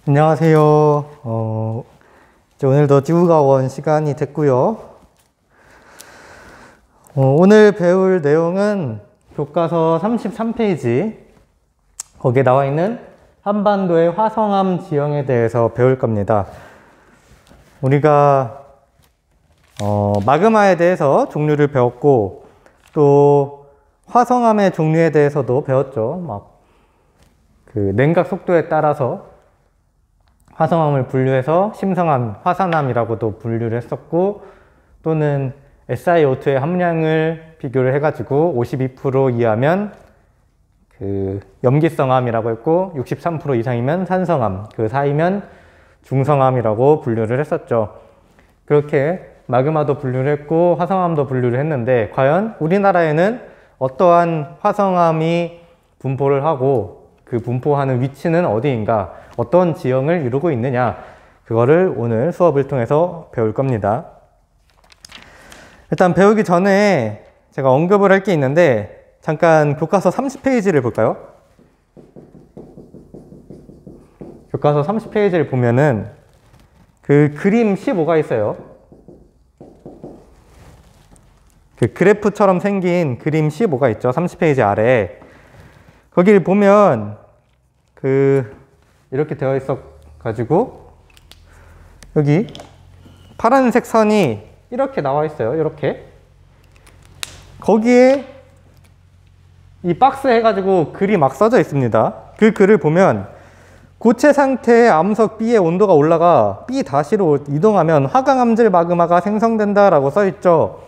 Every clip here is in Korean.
안녕하세요. 이제 오늘도 지구과원 시간이 됐고요. 오늘 배울 내용은 교과서 33페이지 거기에 나와 있는 한반도의 화성암 지형에 대해서 배울 겁니다. 우리가 마그마에 대해서 종류를 배웠고 또 화성암의 종류에 대해서도 배웠죠. 그 냉각 속도에 따라서 화성암을 분류해서 심성암, 화산암이라고도 분류를 했었고, 또는 SiO2의 함량을 비교를 해가지고 52% 이하면 그 염기성암이라고 했고, 63% 이상이면 산성암, 그 사이면 중성암이라고 분류를 했었죠. 그렇게 마그마도 분류를 했고 화성암도 분류를 했는데, 과연 우리나라에는 어떠한 화성암이 분포를 하고 그 분포하는 위치는 어디인가, 어떤 지형을 이루고 있느냐, 그거를 오늘 수업을 통해서 배울 겁니다. 일단 배우기 전에 제가 언급을 할 게 있는데, 잠깐 교과서 30페이지를 볼까요? 교과서 30페이지를 보면은 그 그림 15가 있어요. 그 그래프처럼 생긴 그림 15가 있죠. 30페이지 아래에. 거기를 보면 이렇게 되어 있어 가지고 여기 파란색 선이 이렇게 나와 있어요. 이렇게 거기에 이 박스 해가지고 글이 막 써져 있습니다. 그 글을 보면 고체 상태의 암석 B의 온도가 올라가 B-로 이동하면 화강암질 마그마가 생성된다 라고 써 있죠.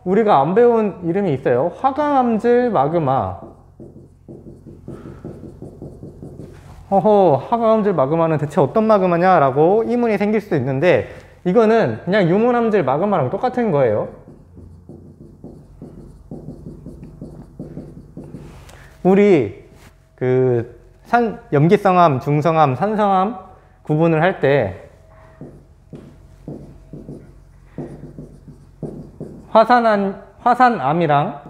우리가 안 배운 이름이 있어요. 화강암질 마그마. 화강암질 마그마는 대체 어떤 마그마냐 라고 의문이 생길 수도 있는데, 이거는 그냥 유문암질 마그마랑 똑같은 거예요. 우리 염기성암, 중성암, 산성암 구분을 할 때 화산암이랑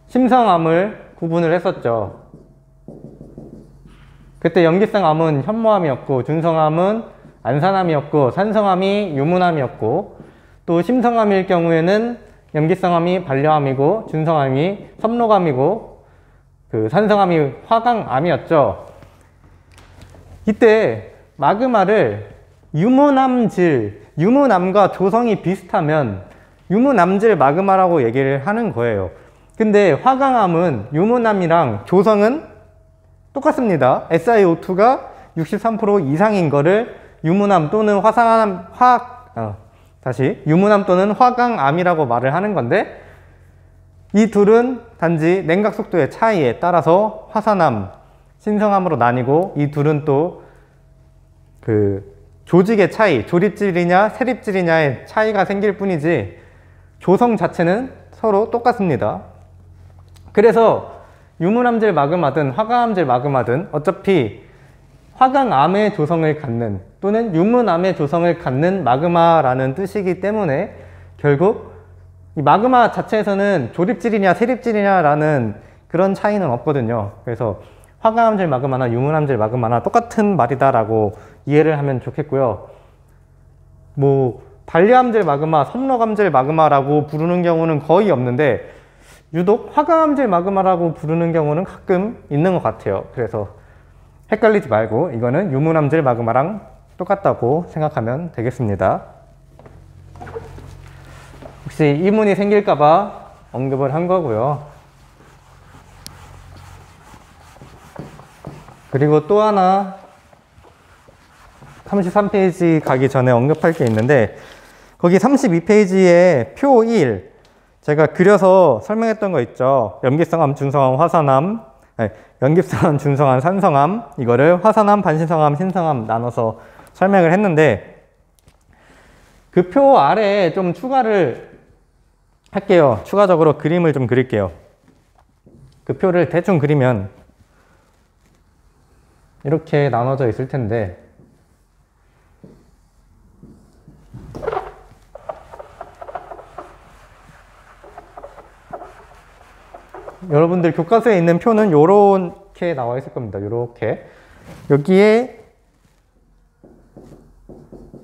심성암을 구분을 했었죠. 그때 염기성암은 현모암이었고, 중성암은 안산암이었고, 산성암이 유문암이었고, 또 심성암일 경우에는 염기성암이 반려암이고, 중성암이 섬록암이고, 그 산성암이 화강암이었죠. 이때 마그마를 유문암과 조성이 비슷하면 유문암질 마그마라고 얘기를 하는 거예요. 근데 화강암은 유문암이랑 조성은 똑같습니다. SiO2가 63% 이상인 거를 유문암 또는 유문암 또는 화강암이라고 말을 하는 건데, 이 둘은 단지 냉각 속도의 차이에 따라서 화산암, 신성암으로 나뉘고, 이 둘은 또 그 조직의 차이, 조립질이냐 세립질이냐의 차이가 생길 뿐이지 조성 자체는 서로 똑같습니다. 그래서 유문암질 마그마든 화강암질 마그마든 어차피 화강암의 조성을 갖는 또는 유문암의 조성을 갖는 마그마라는 뜻이기 때문에 결국 이 마그마 자체에서는 조립질이냐 세립질이냐라는 그런 차이는 없거든요. 그래서 화강암질 마그마나 유문암질 마그마나 똑같은 말이다라고 이해를 하면 좋겠고요. 반려암질 마그마, 섬록암질 마그마라고 부르는 경우는 거의 없는데, 유독 화강암질 마그마라고 부르는 경우는 가끔 있는 것 같아요. 그래서 헷갈리지 말고 이거는 유문암질 마그마랑 똑같다고 생각하면 되겠습니다. 혹시 의문이 생길까봐 언급을 한 거고요. 그리고 또 하나 33페이지 가기 전에 언급할 게 있는데, 거기 32페이지에 표 1, 제가 그려서 설명했던 거 있죠. 염기성암, 중성암, 염기성암, 중성암, 산성암, 이거를 화산암, 반신성암, 신성암 나눠서 설명을 했는데, 그 표 아래에 좀 추가를 할게요. 추가적으로 그림을 좀 그릴게요. 그 표를 대충 그리면 이렇게 나눠져 있을 텐데, 여러분들 교과서에 있는 표는 요렇게 나와 있을 겁니다. 요렇게. 여기에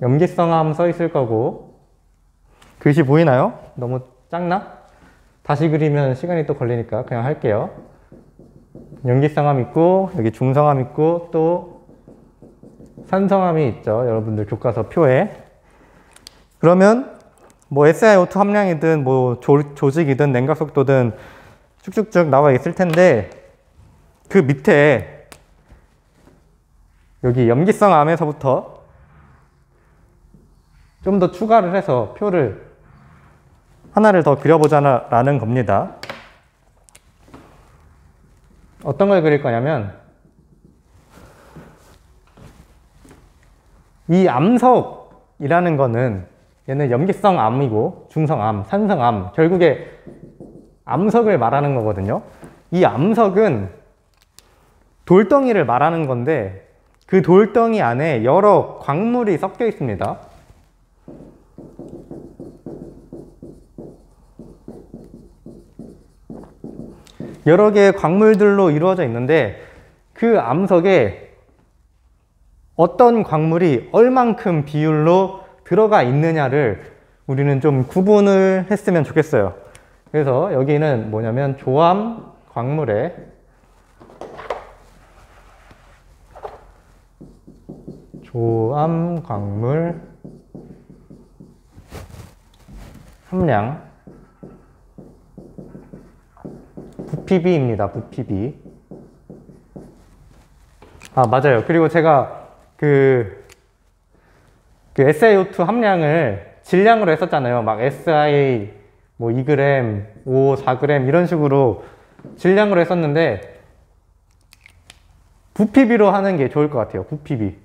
염기성암 써 있을 거고, 글씨 보이나요? 너무 작나? 다시 그리면 시간이 또 걸리니까 그냥 할게요. 염기성암 있고, 여기 중성암 있고, 또 산성암이 있죠. 여러분들 교과서 표에. 그러면 뭐 SiO2 함량이든 뭐 조직이든 냉각 속도든 쭉쭉쭉 나와 있을 텐데, 그 밑에 여기 염기성암에서부터 좀 더 추가를 해서 표를 하나를 더 그려보자라는 겁니다. 어떤 걸 그릴 거냐면, 이 암석이라는 거는 얘는 염기성 암이고 중성암, 산성암, 결국에 암석을 말하는 거거든요. 이 암석은 돌덩이를 말하는 건데, 그 돌덩이 안에 여러 광물이 섞여 있습니다. 여러 개의 광물들로 이루어져 있는데, 그 암석에 어떤 광물이 얼만큼 비율로 들어가 있느냐를 우리는 좀 구분을 했으면 좋겠어요. 그래서 여기는 뭐냐면 조암 광물의 조암 광물 함량 부피비입니다. 부피비. 아, 맞아요. 그리고 제가 그 SiO2 함량을 질량으로 했었잖아요. 막 SI 뭐 2g, 5, 4g 이런 식으로 질량으로 했었는데, 부피비로 하는 게 좋을 것 같아요. 부피비.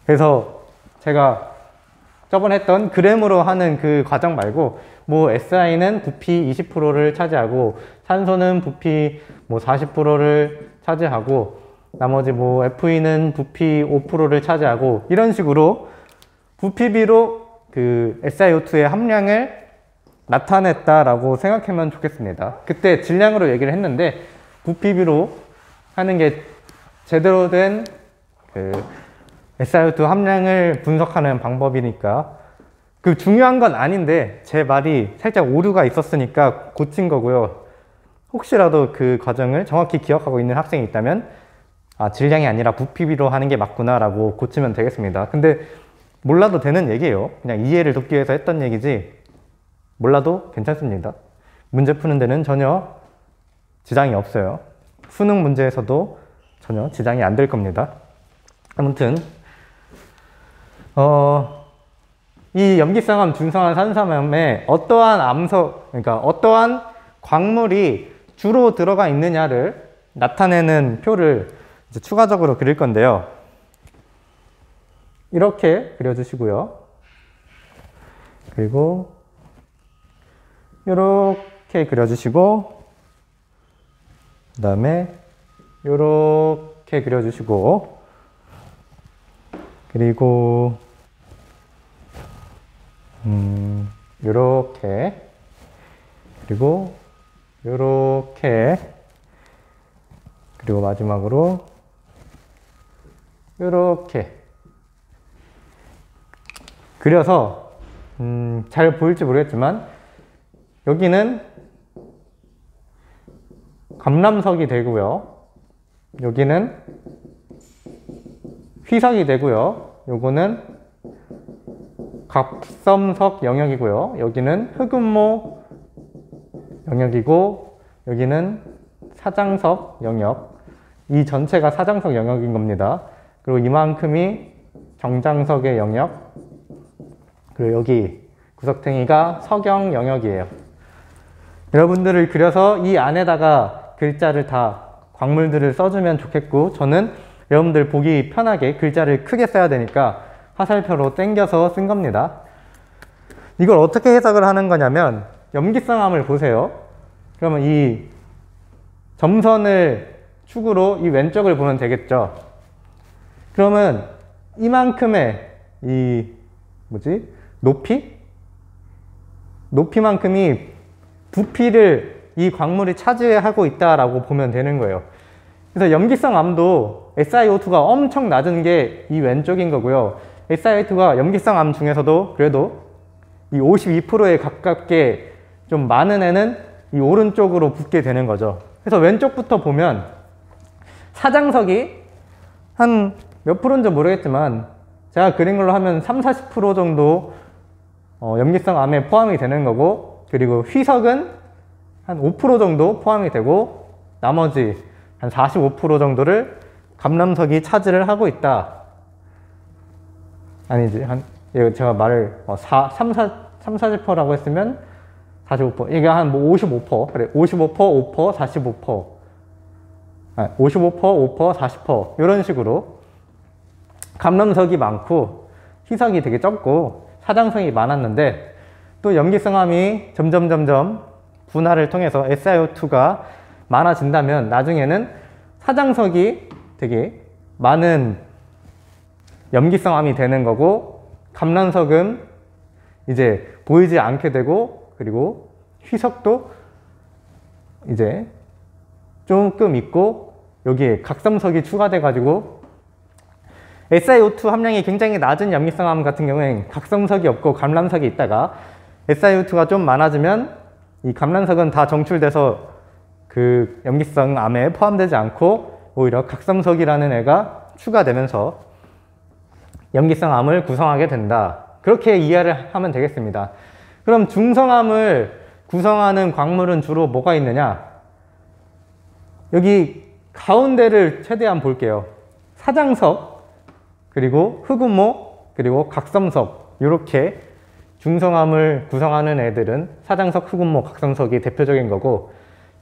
그래서 제가 저번에 했던 그램으로 하는 그 과정 말고, 뭐 SI는 부피 20%를 차지하고 산소는 부피 뭐 40%를 차지하고 나머지 뭐 FE는 부피 5%를 차지하고, 이런 식으로 부피비로 그 SiO2의 함량을 나타냈다라고 생각하면 좋겠습니다. 그때 질량으로 얘기를 했는데, 부피비로 하는 게 제대로 된 그 SiO2 함량을 분석하는 방법이니까, 그 중요한 건 아닌데 제 말이 살짝 오류가 있었으니까 고친 거고요. 혹시라도 그 과정을 정확히 기억하고 있는 학생이 있다면, 아, 질량이 아니라 부피비로 하는 게 맞구나 라고 고치면 되겠습니다. 근데 몰라도 되는 얘기예요. 그냥 이해를 돕기 위해서 했던 얘기지, 몰라도 괜찮습니다. 문제 푸는 데는 전혀 지장이 없어요. 수능 문제에서도 전혀 지장이 안 될 겁니다. 아무튼 이 염기성암, 중성암, 산성암에 어떠한 암석, 그러니까 어떠한 광물이 주로 들어가 있느냐를 나타내는 표를 이제 추가적으로 그릴 건데요. 이렇게 그려주시고요. 그리고 이렇게 그려주시고, 그 다음에 이렇게 그려주시고, 그리고 요렇게, 그리고 요렇게, 그리고 마지막으로 요렇게 그려서 잘 보일지 모르겠지만, 여기는 감람석이 되고요, 여기는 휘석이 되고요, 요거는 갑섬석 영역이고요, 여기는 흑음모 영역이고, 여기는 사장석 영역. 이 전체가 사장석 영역인 겁니다. 그리고 이만큼이 정장석의 영역, 그리고 여기 구석탱이가 석영 영역이에요. 여러분들을 그려서 이 안에다가 글자를 다, 광물들을 써주면 좋겠고, 저는 여러분들 보기 편하게 글자를 크게 써야 되니까 화살표로 당겨서 쓴 겁니다. 이걸 어떻게 해석을 하는 거냐면, 염기성암을 보세요. 그러면 이 점선을 축으로 이 왼쪽을 보면 되겠죠. 그러면 이만큼의 이 높이만큼이 부피를 이 광물이 차지하고 있다라고 보면 되는 거예요. 그래서 염기성 암도 SiO2가 엄청 낮은 게 이 왼쪽인 거고요. SiO2가 염기성 암 중에서도 그래도 이 52%에 가깝게 좀 많은 애는 이 오른쪽으로 붙게 되는 거죠. 그래서 왼쪽부터 보면 사장석이 한 몇 프로인지 모르겠지만 제가 그린 걸로 하면 30~40% 정도 염기성 암에 포함이 되는 거고, 그리고 휘석은 한 5% 정도 포함이 되고 나머지 한 45% 정도를 감람석이 차지를 하고 있다. 아니지, 이거 제가 말을 40%라고 했으면 45%, 이게 한 뭐 55%, 그래, 55%, 5%, 45%, 55%, 5%, 40% 이런 식으로 감람석이 많고 희석이 되게 적고 사장성이 많았는데, 또 염기성암이 점점 분할을 통해서 SiO2가 많아진다면 나중에는 사장석이 되게 많은 염기성암이 되는 거고, 감람석은 이제 보이지 않게 되고, 그리고 휘석도 이제 조금 있고, 여기에 각성석이 추가돼 가지고 SiO2 함량이 굉장히 낮은 염기성암 같은 경우엔 각성석이 없고 감람석이 있다가 SiO2가 좀 많아지면 이 감람석은 다 정출돼서 그 염기성암에 포함되지 않고 오히려 각성석이라는 애가 추가되면서 염기성암을 구성하게 된다. 그렇게 이해를 하면 되겠습니다. 그럼 중성암을 구성하는 광물은 주로 뭐가 있느냐? 여기 가운데를 최대한 볼게요. 사장석, 그리고 흑운모, 그리고 각성석, 이렇게 중성암을 구성하는 애들은 사장석, 흑운모, 각성석이 대표적인 거고,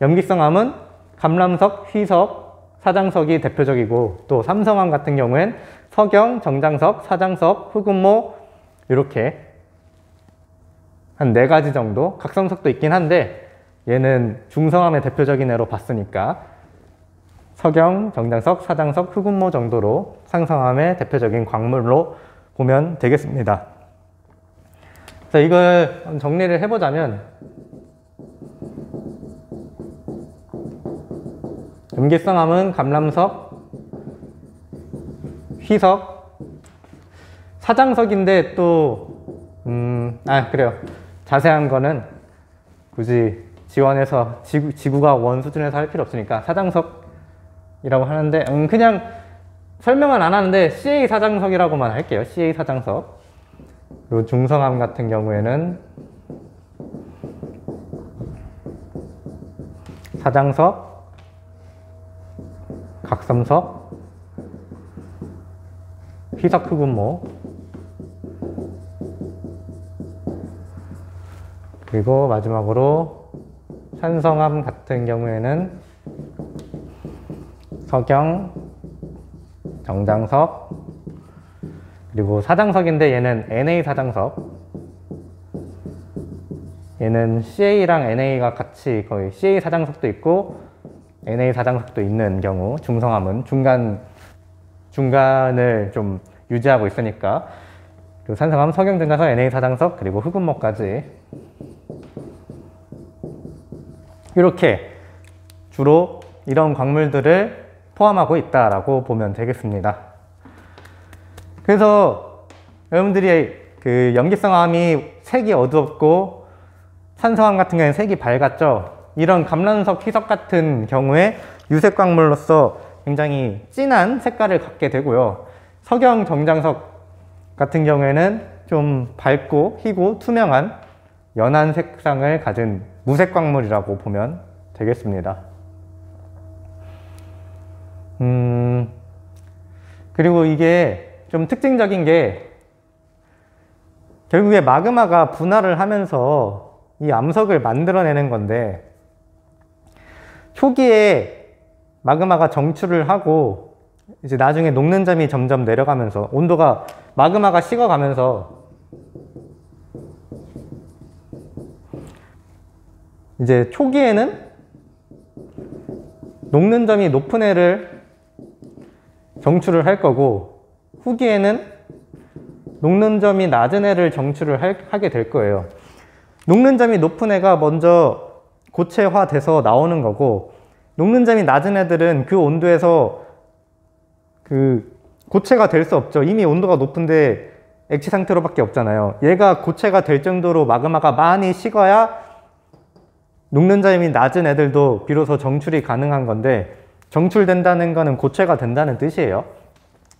염기성암은 감람석, 휘석, 사장석이 대표적이고, 또 삼성암 같은 경우엔 석영, 정장석, 사장석, 흑운모 이렇게 한 4가지 정도, 각성석도 있긴 한데 얘는 중성암의 대표적인 애로 봤으니까 석영, 정장석, 사장석, 흑운모 정도로 상성암의 대표적인 광물로 보면 되겠습니다. 그래서 이걸 정리를 해보자면, 염기성암은 감람석, 휘석, 사장석인데 또 그래요. 자세한 거는 굳이 지원해서 지구가 원 수준에서 할 필요 없으니까 사장석이라고 하는데 그냥 설명은 안 하는데 CA 사장석이라고만 할게요. CA 사장석. 그리고 중성암 같은 경우에는 사장석, 각성석, 휘석, 흑운모, 그리고 마지막으로 산성암 같은 경우에는 석영, 정장석, 그리고 사장석인데 얘는 NA 사장석, 얘는 CA랑 NA가 같이 거의 CA 사장석도 있고 NA 사장석도 있는 경우, 중성암은 중간을 좀 유지하고 있으니까, 그리고 산성암, 석영, 정장석, NA 사장석, 그리고 흑운모까지 이렇게 주로 이런 광물들을 포함하고 있다라고 보면 되겠습니다. 그래서 여러분들이 그 염기성암이 색이 어두웠고 산성암 같은 경우에는 색이 밝았죠. 이런 감람석, 휘석 같은 경우에 유색 광물로서 굉장히 진한 색깔을 갖게 되고요. 석영, 정장석 같은 경우에는 좀 밝고 희고 투명한 연한 색상을 가진 무색 광물이라고 보면 되겠습니다. 그리고 이게 좀 특징적인 게 결국에 마그마가 분할을 하면서 이 암석을 만들어내는 건데, 초기에 마그마가 정출을 하고 이제 나중에 녹는 점이 점점 내려가면서 마그마가 식어가면서 이제 초기에는 녹는 점이 높은 애를 정출을 할 거고, 후기에는 녹는 점이 낮은 애를 정출을 하게 될 거예요. 녹는 점이 높은 애가 먼저 고체화돼서 나오는 거고, 녹는점이 낮은 애들은 그 온도에서 그 고체가 될 수 없죠. 이미 온도가 높은데 액체 상태로밖에 없잖아요. 얘가 고체가 될 정도로 마그마가 많이 식어야 녹는점이 낮은 애들도 비로소 정출이 가능한 건데, 정출된다는 거는 고체가 된다는 뜻이에요.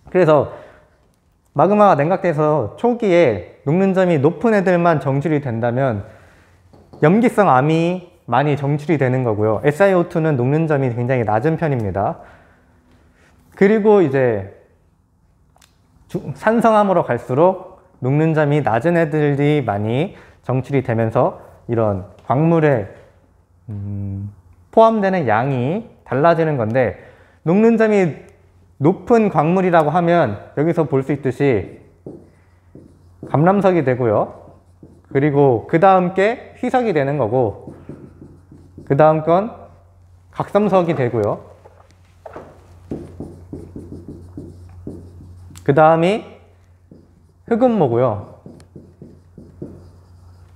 그래서 마그마가 냉각돼서 초기에 녹는점이 높은 애들만 정출이 된다면 염기성 암이 많이 정출이 되는 거고요. SiO2는 녹는점이 굉장히 낮은 편입니다. 그리고 이제 산성암으로 갈수록 녹는점이 낮은 애들이 많이 정출이 되면서 이런 광물에 포함되는 양이 달라지는 건데, 녹는점이 높은 광물이라고 하면 여기서 볼 수 있듯이 감람석이 되고요. 그리고 그 다음 게 희석이 되는 거고, 그 다음 건 각섬석이 되고요. 그 다음이 흑음모고요.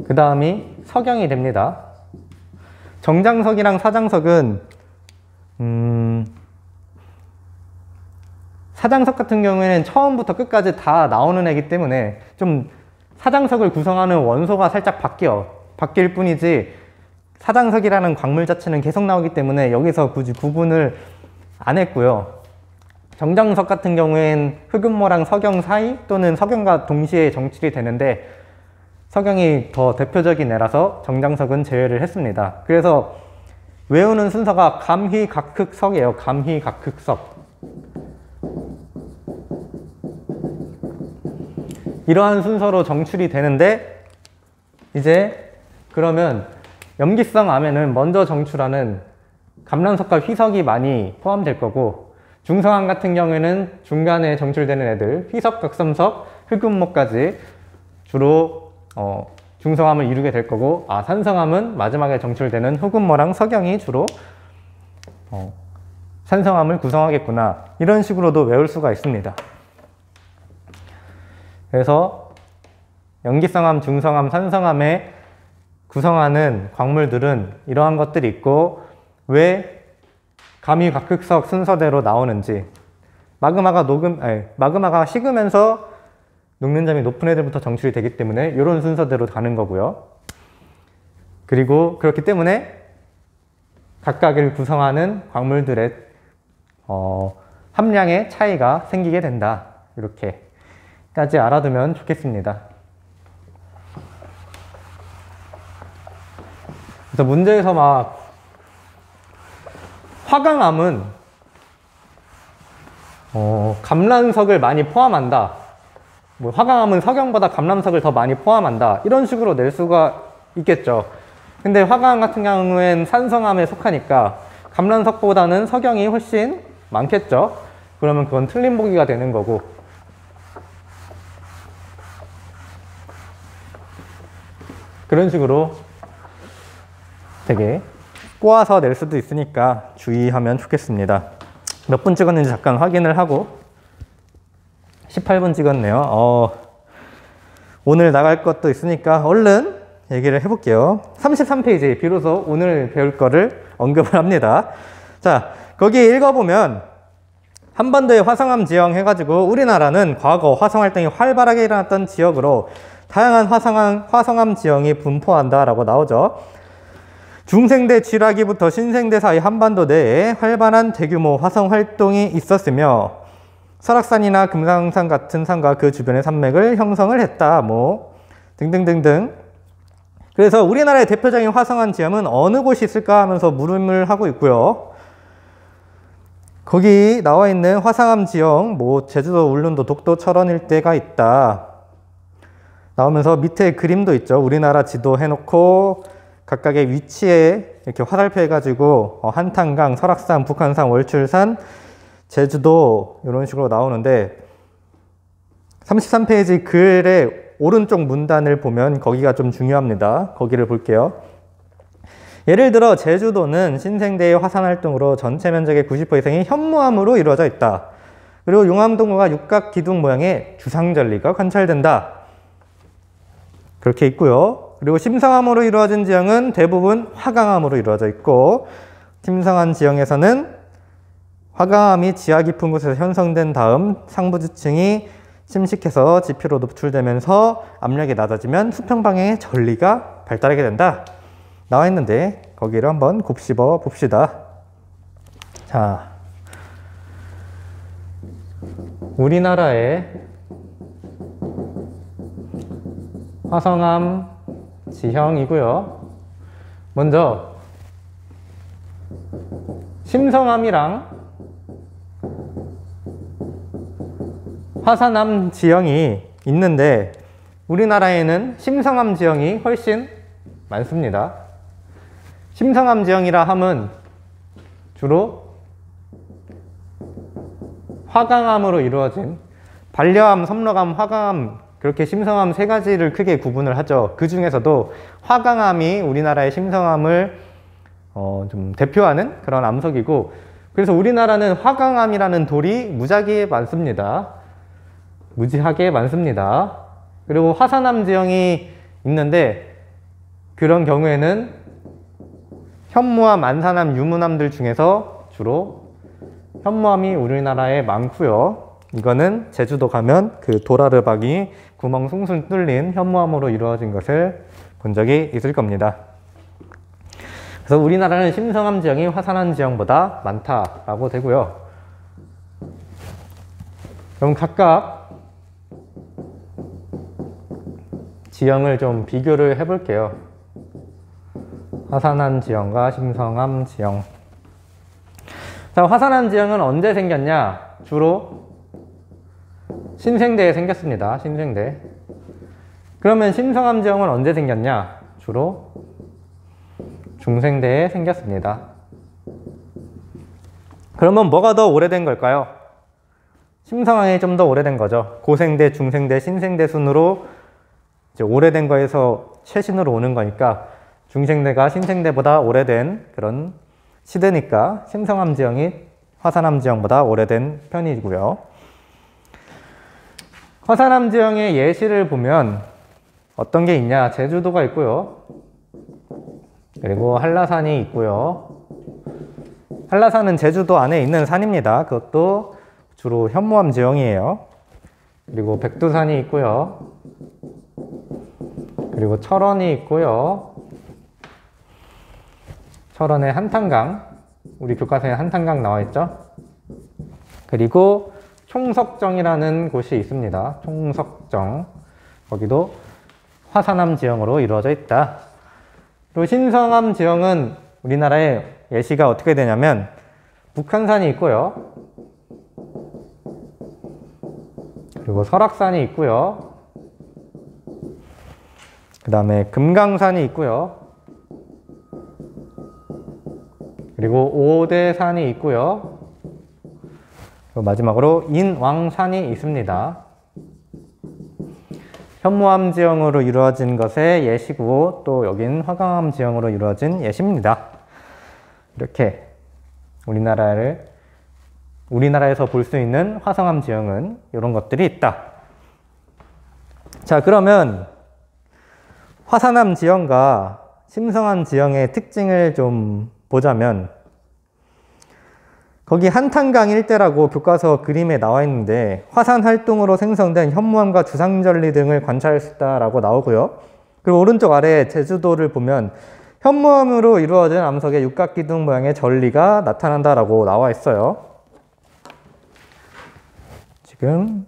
그 다음이 석영이 됩니다. 정장석이랑 사장석은 사장석 같은 경우에는 처음부터 끝까지 다 나오는 애기 때문에 좀 사장석을 구성하는 원소가 살짝 바뀔 뿐이지, 사장석이라는 광물 자체는 계속 나오기 때문에 여기서 굳이 구분을 안 했고요. 정장석 같은 경우엔 흑음모랑 석영 사이 또는 석영과 동시에 정출이 되는데, 석영이 더 대표적인 애라서 정장석은 제외를 했습니다. 그래서 외우는 순서가 감휘각흑석이에요. 감휘각흑석. 이러한 순서로 정출이 되는데, 이제 그러면 염기성 암에는 먼저 정출하는 감람석과 휘석이 많이 포함될 거고, 중성암 같은 경우에는 중간에 정출되는 애들 휘석, 각섬석, 흑음모까지 주로 중성암을 이루게 될 거고, 산성암은 마지막에 정출되는 흑음모랑 석영이 주로 산성암을 구성하겠구나, 이런 식으로도 외울 수가 있습니다. 그래서 염기성암, 중성암, 산성암에 구성하는 광물들은 이러한 것들이 있고, 왜 감휘각흑석 순서대로 나오는지, 마그마가 식으면서 녹는점이 높은 애들부터 정출이 되기 때문에 이런 순서대로 가는 거고요. 그리고 그렇기 때문에 각각을 구성하는 광물들의 함량의 차이가 생기게 된다, 이렇게까지 알아두면 좋겠습니다. 그래서 문제에서 막 화강암은 감람석을 많이 포함한다, 화강암은 석영보다 감람석을 더 많이 포함한다, 이런 식으로 낼 수가 있겠죠. 근데 화강암 같은 경우엔 산성암에 속하니까 감람석보다는 석영이 훨씬 많겠죠. 그러면 그건 틀린 보기가 되는 거고, 그런 식으로 되게 꼬아서 낼 수도 있으니까 주의하면 좋겠습니다. 몇 분 찍었는지 잠깐 확인을 하고, 18분 찍었네요. 오늘 나갈 것도 있으니까 얼른 얘기를 해볼게요. 33페이지, 비로소 오늘 배울 거를 언급을 합니다. 자, 거기 읽어보면 한반도의 화성암 지형 해가지고 우리나라는 과거 화성 활동이 활발하게 일어났던 지역으로 다양한 화성암 지형이 분포한다 라고 나오죠. 중생대 쥐라기부터 신생대 사이 한반도 내에 활발한 대규모 화성 활동이 있었으며, 설악산이나 금강산 같은 산과 그 주변의 산맥을 형성을 했다, 등등등등. 그래서 우리나라의 대표적인 화성암 지형은 어느 곳이 있을까 하면서 물음을 하고 있고요. 거기 나와 있는 화성암 지형, 제주도, 울릉도, 독도, 철원 일대가 있다 나오면서 밑에 그림도 있죠. 우리나라 지도 해놓고 각각의 위치에 이렇게 화살표 해가지고 한탄강, 설악산, 북한산, 월출산, 제주도 이런 식으로 나오는데, 33페이지 글의 오른쪽 문단을 보면 거기가 좀 중요합니다. 거기를 볼게요. 예를 들어 제주도는 신생대의 화산 활동으로 전체 면적의 90% 이상이 현무암으로 이루어져 있다. 그리고 용암동굴과 육각 기둥 모양의 주상절리가 관찰된다. 그렇게 있고요. 그리고 심성암으로 이루어진 지형은 대부분 화강암으로 이루어져 있고, 심성한 지형에서는 화강암이 지하 깊은 곳에서 형성된 다음 상부지층이 침식해서 지표로 노출되면서 압력이 낮아지면 수평 방향의 전리가 발달하게 된다. 나와 있는데 거기를 한번 곱씹어 봅시다. 자, 우리나라의 화성암 지형이고요. 먼저 심성암이랑 화산암 지형이 있는데 우리나라에는 심성암 지형이 훨씬 많습니다. 심성암 지형이라 함은 주로 화강암으로 이루어진 반려암, 섬록암, 화강암 그렇게 심성암 세 가지를 크게 구분을 하죠. 그 중에서도 화강암이 우리나라의 심성암을 좀 대표하는 그런 암석이고, 그래서 우리나라는 화강암이라는 돌이 무지하게 많습니다. 그리고 화산암 지형이 있는데 그런 경우에는 현무암, 안산암, 유문암들 중에서 주로 현무암이 우리나라에 많고요. 이거는 제주도 가면 그 도라르박이 구멍 숭숭 뚫린 현무암으로 이루어진 것을 본 적이 있을 겁니다. 그래서 우리나라는 심성암 지형이 화산암 지형보다 많다라고 되고요. 그럼 각각 지형을 좀 비교를 해볼게요. 화산암 지형과 심성암 지형. 자, 화산암 지형은 언제 생겼냐? 주로 신생대에 생겼습니다. 신생대. 그러면 심성암 지형은 언제 생겼냐? 주로 중생대에 생겼습니다. 그러면 뭐가 더 오래된 걸까요? 심성암이 좀 더 오래된 거죠. 고생대, 중생대, 신생대 순으로 이제 오래된 거에서 최신으로 오는 거니까 중생대가 신생대보다 오래된 그런 시대니까 심성암 지형이 화산암 지형보다 오래된 편이고요. 화산암 지형의 예시를 보면 어떤 게 있냐? 제주도가 있고요. 그리고 한라산이 있고요. 한라산은 제주도 안에 있는 산입니다. 그것도 주로 현무암 지형이에요. 그리고 백두산이 있고요. 그리고 철원이 있고요. 철원에 한탄강, 우리 교과서에 한탄강 나와 있죠. 그리고 총석정이라는 곳이 있습니다. 총석정. 거기도 화산암 지형으로 이루어져 있다. 그리고 신성암 지형은 우리나라의 예시가 어떻게 되냐면 북한산이 있고요. 그리고 설악산이 있고요. 그 다음에 금강산이 있고요. 그리고 오대산이 있고요. 그리고 마지막으로 인왕산이 있습니다. 현무암 지형으로 이루어진 것의 예시고 또 여긴 화강암 지형으로 이루어진 예시입니다. 이렇게 우리나라에서 볼 수 있는 화성암 지형은 이런 것들이 있다. 자, 그러면 화산암 지형과 심성암 지형의 특징을 좀 보자면 거기 한탄강 일대라고 교과서 그림에 나와 있는데 화산 활동으로 생성된 현무암과 주상절리 등을 관찰할 수 있다라고 나오고요. 그리고 오른쪽 아래 제주도를 보면 현무암으로 이루어진 암석의 육각기둥 모양의 절리가 나타난다라고 나와 있어요. 지금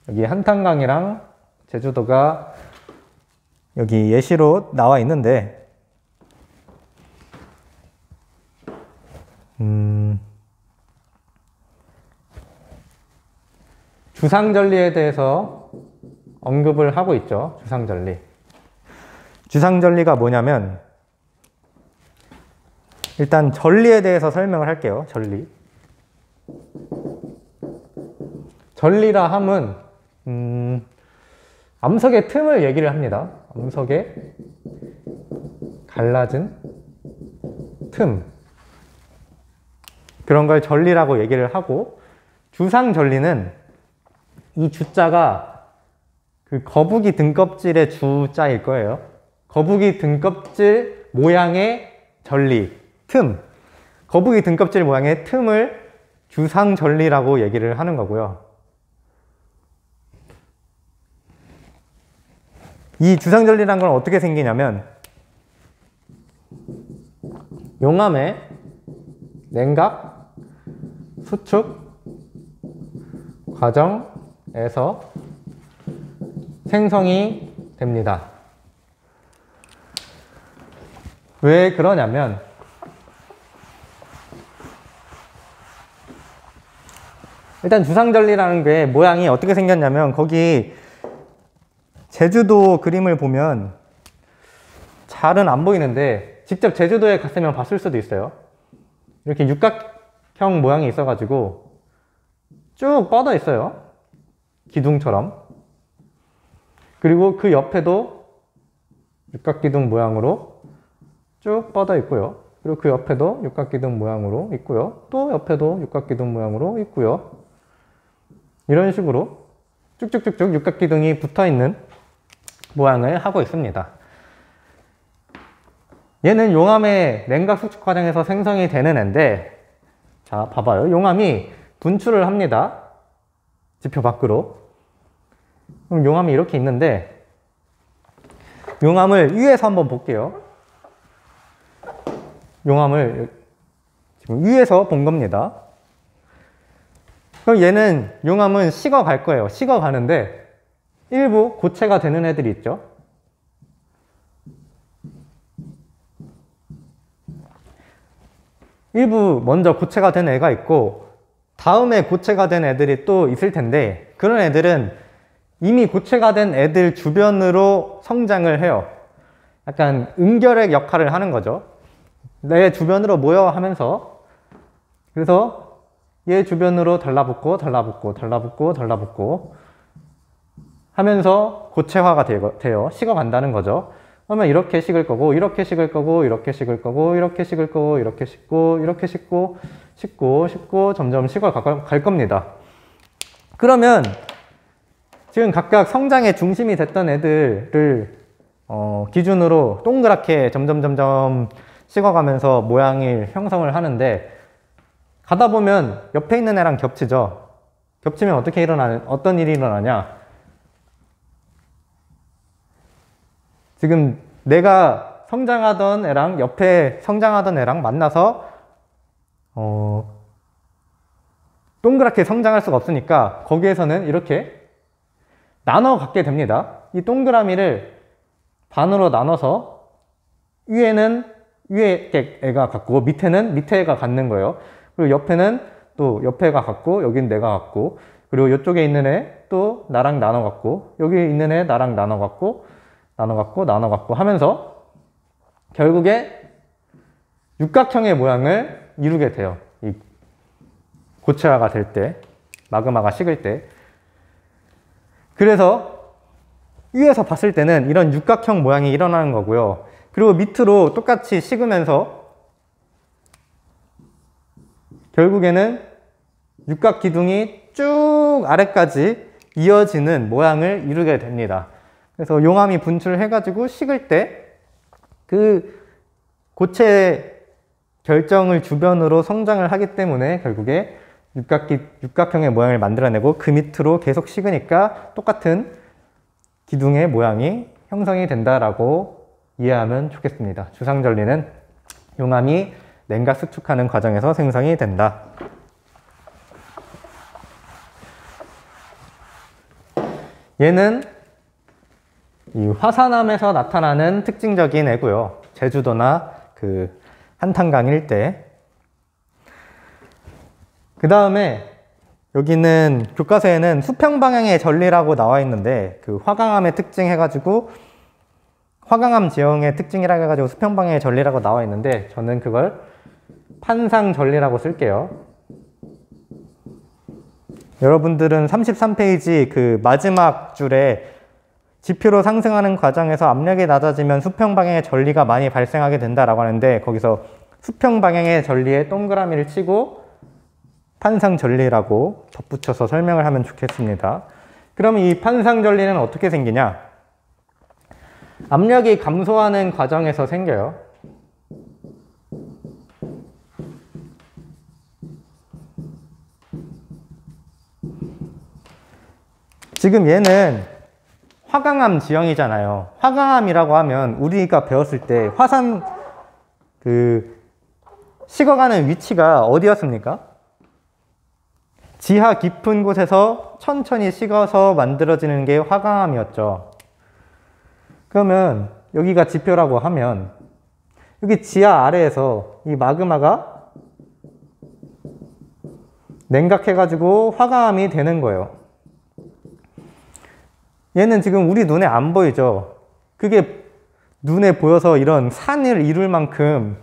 여기 한탄강이랑 제주도가 여기 예시로 나와 있는데 주상절리에 대해서 언급을 하고 있죠. 주상절리. 주상절리가 뭐냐면 일단 절리에 대해서 설명을 할게요. 절리라 함은 암석의 틈을 얘기를 합니다. 암석의 갈라진 틈, 그런 걸 절리라고 얘기를 하고, 주상절리는 이 주자가 그 거북이 등껍질의 주자일 거예요. 거북이 등껍질 모양의 절리, 틈. 거북이 등껍질 모양의 틈을 주상절리라고 얘기를 하는 거고요. 이 주상절리란 건 어떻게 생기냐면 용암의 냉각 수축 과정에서 생성이 됩니다. 왜 그러냐면 일단 주상절리라는 게 모양이 어떻게 생겼냐면 거기 제주도 그림을 보면 잘은 안 보이는데 직접 제주도에 갔으면 봤을 수도 있어요. 이렇게 육각형 모양이 있어가지고 쭉 뻗어 있어요. 기둥처럼. 그리고 그 옆에도 육각기둥 모양으로 쭉 뻗어 있고요. 그리고 그 옆에도 육각기둥 모양으로 있고요. 또 옆에도 육각기둥 모양으로 있고요. 이런 식으로 쭉쭉쭉쭉 육각기둥이 붙어있는 모양을 하고 있습니다. 얘는 용암의 냉각 수축 과정에서 생성이 되는 애인데, 자 봐봐요. 용암이 분출을 합니다. 지표 밖으로. 그럼 용암이 이렇게 있는데 용암을 위에서 한번 볼게요. 용암을 지금 위에서 본 겁니다. 그럼 얘는 용암은 식어갈 거예요. 식어가는데 일부 고체가 되는 애들이 있죠. 일부 먼저 고체가 된 애가 있고 다음에 고체가 된 애들이 또 있을 텐데 그런 애들은 이미 고체가 된 애들 주변으로 성장을 해요. 약간 응결의 역할을 하는 거죠. 내 주변으로 모여 하면서 그래서 얘 주변으로 달라붙고 달라붙고 달라붙고 달라붙고 하면서 고체화가 돼요. 식어간다는 거죠. 그러면 이렇게 식을 거고 이렇게 식을 거고 이렇게 식을 거고 이렇게 식을 거고 이렇게 식고 이렇게 식고 식고 점점 식어갈 겁니다. 그러면 지금 각각 성장의 중심이 됐던 애들을 기준으로 동그랗게 점점 식어가면서 모양을 형성을 하는데 가다 보면 옆에 있는 애랑 겹치죠. 겹치면 어떤 일이 일어나냐? 지금 내가 성장하던 애랑 옆에 성장하던 애랑 만나서 동그랗게 성장할 수가 없으니까 거기에서는 이렇게 나눠 갖게 됩니다. 이 동그라미를 반으로 나눠서 위에는 위에 애가 갖고 밑에는 밑에 애가 갖는 거예요. 그리고 옆에는 또 옆에 애가 갖고 여긴 내가 갖고 그리고 이쪽에 있는 애 또 나랑 나눠 갖고 여기 있는 애 나랑 나눠 갖고 나눠 갖고 하면서 결국에 육각형의 모양을 이루게 돼요. 이 고체화가 될 때, 마그마가 식을 때. 그래서 위에서 봤을 때는 이런 육각형 모양이 일어나는 거고요. 그리고 밑으로 똑같이 식으면서 결국에는 육각 기둥이 쭉 아래까지 이어지는 모양을 이루게 됩니다. 그래서 용암이 분출해가지고 식을 때 그 고체 결정을 주변으로 성장을 하기 때문에 결국에 육각형의 모양을 만들어내고 그 밑으로 계속 식으니까 똑같은 기둥의 모양이 형성이 된다라고 이해하면 좋겠습니다. 주상절리는 용암이 냉각 수축하는 과정에서 생성이 된다. 얘는 이 화산암에서 나타나는 특징적인 애고요. 제주도나 그 한탄강 일대. 그 다음에 여기는 교과서에는 수평 방향의 전리라고 나와 있는데 그 화강암의 특징 해가지고 화강암 지형의 특징이라고 해가지고 수평 방향의 전리라고 나와 있는데 저는 그걸 판상전리라고 쓸게요. 여러분들은 33페이지 그 마지막 줄에 지표로 상승하는 과정에서 압력이 낮아지면 수평 방향의 전리가 많이 발생하게 된다라고 하는데 거기서 수평 방향의 전리에 동그라미를 치고 판상전리라고 덧붙여서 설명을 하면 좋겠습니다. 그럼 이 판상전리는 어떻게 생기냐? 압력이 감소하는 과정에서 생겨요. 지금 얘는 화강암 지형이잖아요. 화강암이라고 하면 우리가 배웠을 때 화산 식어가는 위치가 어디였습니까? 지하 깊은 곳에서 천천히 식어서 만들어지는 게 화강암이었죠. 그러면 여기가 지표라고 하면 여기 지하 아래에서 이 마그마가 냉각해가지고 화강암이 되는 거예요. 얘는 지금 우리 눈에 안 보이죠? 그게 눈에 보여서 이런 산을 이룰 만큼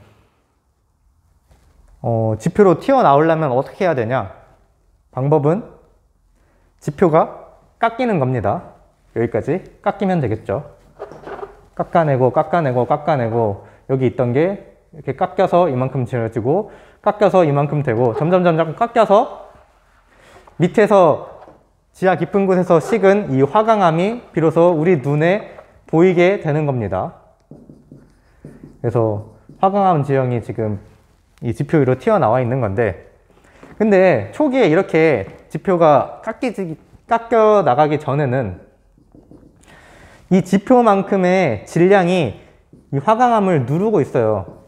지표로 튀어나오려면 어떻게 해야 되냐? 방법은 지표가 깎이는 겁니다. 여기까지 깎이면 되겠죠. 깎아내고 깎아내고 깎아내고 여기 있던 게 이렇게 깎여서 이만큼 지어지고 깎여서 이만큼 되고 점점 깎여서 밑에서 지하 깊은 곳에서 식은 이 화강암이 비로소 우리 눈에 보이게 되는 겁니다. 그래서 화강암 지형이 지금 이 지표 위로 튀어나와 있는 건데, 근데 초기에 이렇게 지표가 깎여 나가기 전에는 이 지표만큼의 질량이 이 화강암을 누르고 있어요.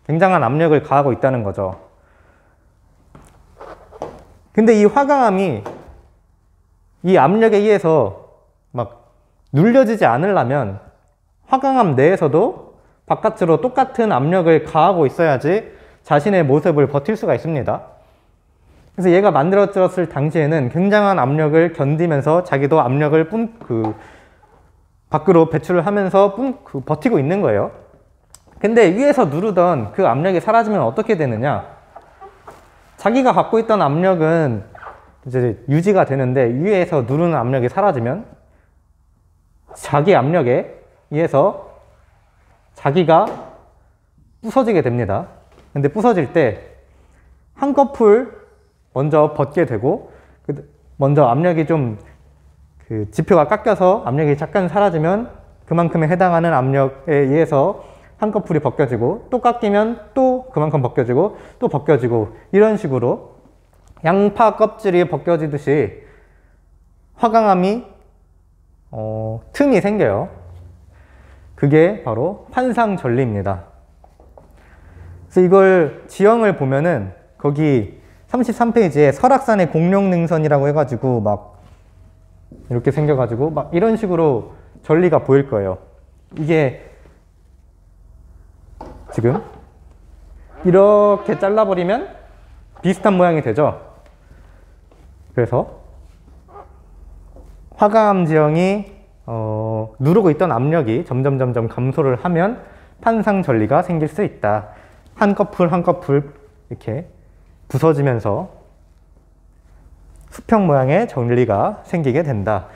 굉장한 압력을 가하고 있다는 거죠. 근데 이 화강암이 이 압력에 의해서 막 눌려지지 않으려면 화강암 내에서도 바깥으로 똑같은 압력을 가하고 있어야지 자신의 모습을 버틸 수가 있습니다. 그래서 얘가 만들어졌을 당시에는 굉장한 압력을 견디면서 자기도 압력을 밖으로 배출을 하면서 버티고 있는 거예요. 근데 위에서 누르던 그 압력이 사라지면 어떻게 되느냐? 자기가 갖고 있던 압력은 이제 유지가 되는데 위에서 누르는 압력이 사라지면 자기 압력에 의해서 자기가 부서지게 됩니다. 근데 부서질 때 한꺼풀 먼저 벗게 되고, 먼저 압력이 좀 지표가 깎여서 압력이 잠깐 사라지면 그만큼에 해당하는 압력에 의해서 한꺼풀이 벗겨지고, 또 깎이면 또 그만큼 벗겨지고 또 벗겨지고, 이런 식으로 양파 껍질이 벗겨지듯이 화강암이 틈이 생겨요. 그게 바로 판상전리입니다. 그래서 이걸 지형을 보면은 거기 33페이지에 설악산의 공룡능선이라고 해가지고 막 이렇게 생겨가지고 막 이런 식으로 전리가 보일 거예요. 이게 지금 이렇게 잘라버리면 비슷한 모양이 되죠. 그래서 화강암 지형이 누르고 있던 압력이 점점 감소를 하면 판상전리가 생길 수 있다. 한꺼풀 한꺼풀 이렇게 부서지면서 수평 모양의 전리가 생기게 된다.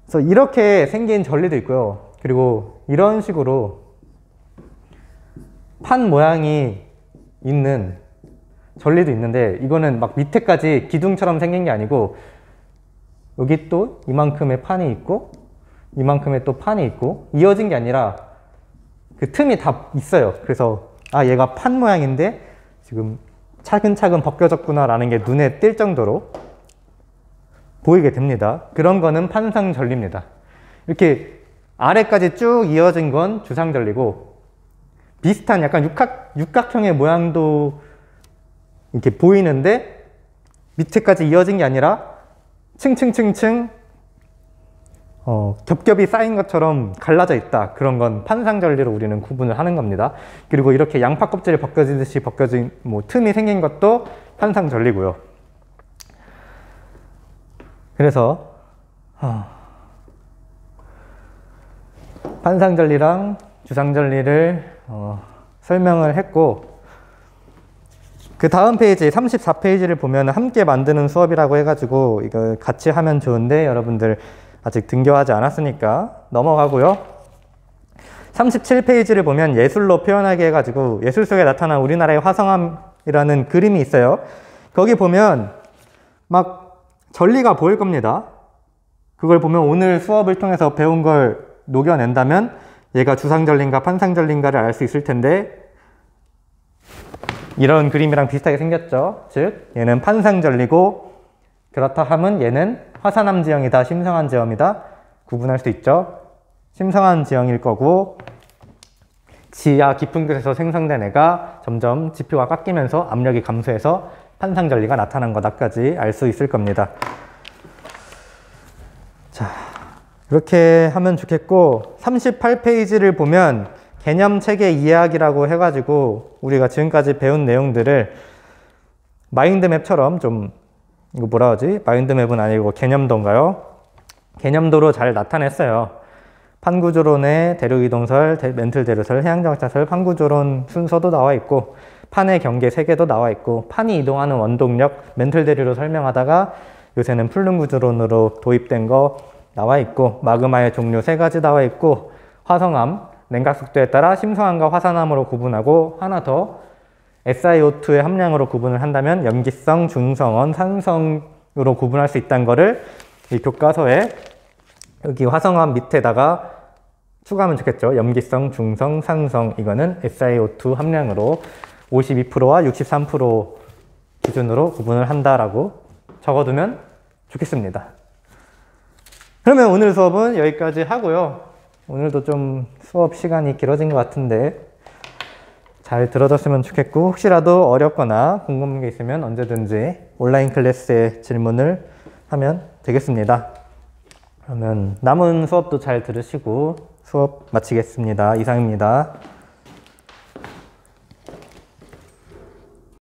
그래서 이렇게 생긴 전리도 있고요. 그리고 이런 식으로 판 모양이 있는 전리도 있는데, 이거는 막 밑에까지 기둥처럼 생긴 게 아니고 여기 또 이만큼의 판이 있고 이만큼의 또 판이 있고 이어진 게 아니라 그 틈이 다 있어요. 그래서 아, 얘가 판 모양인데 지금 차근차근 벗겨졌구나 라는 게 눈에 띌 정도로 보이게 됩니다. 그런 거는 판상전리입니다. 이렇게 아래까지 쭉 이어진 건 주상전리고, 비슷한 약간 육각형의 모양도 이렇게 보이는데 밑에까지 이어진 게 아니라 층층층층 겹겹이 쌓인 것처럼 갈라져 있다. 그런 건 판상전리로 우리는 구분을 하는 겁니다. 그리고 이렇게 양파 껍질이 벗겨지듯이 벗겨진 틈이 생긴 것도 판상전리고요. 그래서 판상전리랑 주상전리를 설명을 했고, 그 다음 페이지 34페이지를 보면 함께 만드는 수업이라고 해가지고 이거 같이 하면 좋은데 여러분들 아직 등교하지 않았으니까 넘어가고요. 37페이지를 보면 예술로 표현하게 해가지고 예술 속에 나타난 우리나라의 화성암이라는 그림이 있어요. 거기 보면 막 전리가 보일 겁니다. 그걸 보면 오늘 수업을 통해서 배운 걸 녹여낸다면 얘가 주상전리인가 판상전리인가를 알 수 있을 텐데, 이런 그림이랑 비슷하게 생겼죠. 즉 얘는 판상전리고 그렇다 함은 얘는 화산암 지형이다, 심성한 지형이다 구분할 수 있죠. 심성한 지형일 거고 지하 깊은 곳에서 생성된 애가 점점 지표가 깎이면서 압력이 감소해서 판상전리가 나타난 거다까지 알 수 있을 겁니다. 자, 이렇게 하면 좋겠고 38페이지를 보면 개념 체계 이해하기라고 해가지고 우리가 지금까지 배운 내용들을 마인드맵처럼 좀 이거 뭐라 하지? 마인드맵은 아니고 개념도인가요? 개념도로 잘 나타냈어요. 판구조론의 대륙이동설, 멘틀 대류설, 해양정착설, 판구조론 순서도 나와 있고 판의 경계 세개도 나와 있고 판이 이동하는 원동력, 멘틀 대류로 설명하다가 요새는 플룸구조론으로 도입된 거 나와 있고 마그마의 종류 3가지 나와 있고 화성암, 냉각 속도에 따라 심성암과 화산암으로 구분하고 하나 더 SiO2의 함량으로 구분을 한다면 염기성, 중성원, 산성으로 구분할 수 있다는 거를 이 교과서에 여기 화성암 밑에다가 추가하면 좋겠죠. 염기성, 중성, 산성 이거는 SiO2 함량으로 52%와 63% 기준으로 구분을 한다라고 적어두면 좋겠습니다. 그러면 오늘 수업은 여기까지 하고요. 오늘도 좀 수업 시간이 길어진 것 같은데 잘 들어줬으면 좋겠고 혹시라도 어렵거나 궁금한 게 있으면 언제든지 온라인 클래스에 질문을 하면 되겠습니다. 그러면 남은 수업도 잘 들으시고 수업 마치겠습니다. 이상입니다.